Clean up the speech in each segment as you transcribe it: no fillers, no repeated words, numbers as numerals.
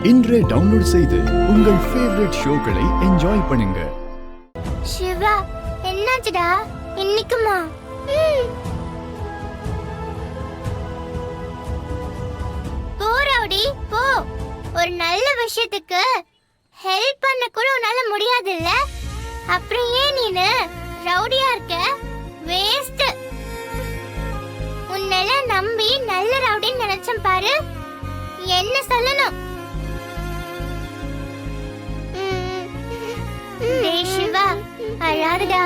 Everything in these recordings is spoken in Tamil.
இன்றே டவுன்லோட் செய்து உங்கள் ஃபேவரட் ஷோக்களை என்ஜாய் பண்ணுங்க. சிவா, என்னாச்சுடா இன்னைக்குமா? போ ரவுடி போ. ஒரு நல்ல விஷயத்துக்கு ஹெல்ப் பண்ண கூட உன்னால முடியாதுல்ல, அப்புறம் ஏன் நீனு ரவுடியா இருக்க? வேஸ்ட். உன்னால நம்பி நல்ல ரவுடின்னு நினைச்சேன் பாரு. என்ன சொல்லணும்? டேய் சிவா, அழாதடா.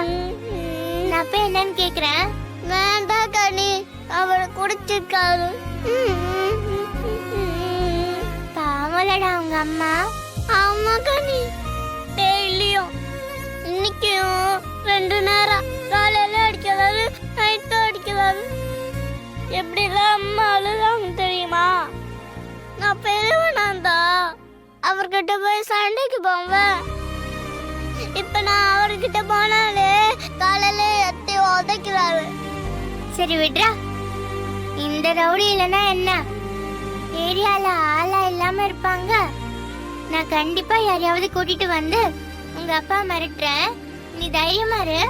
நான் போய் என்னன்னு கேக்குறேன். வேண்டாம் கனி, அவரை குடிச்சிருக்காரு. பாவலடா உங்க அம்மா. ஆமா கனி, டெய்லியும் இன்னைக்கும் 2 நேரம் காலையில அடிக்கிறாரு, நைட்டும் அடிக்கிறாரு. எப்படிலாம் அம்மா அழுதாங்க தெரியுமா? நான் பெரியவனாந்தா அவர்கிட்ட போய் சண்டைக்கு போவேன். இப்ப நான் அவர்கிட்ட போனாலே காலையில எத்தி உதைக்கிறாரு. சரி விட்ரா, இந்த ரவுடி இல்லைன்னா என்ன? ஏரியால ஆளா இல்லாம இருப்பாங்க. நான் கண்டிப்பா யாரையாவது கூட்டிட்டு வந்து உங்க அப்பா மிரட்டுறேன். நீ தைரியமா இரு.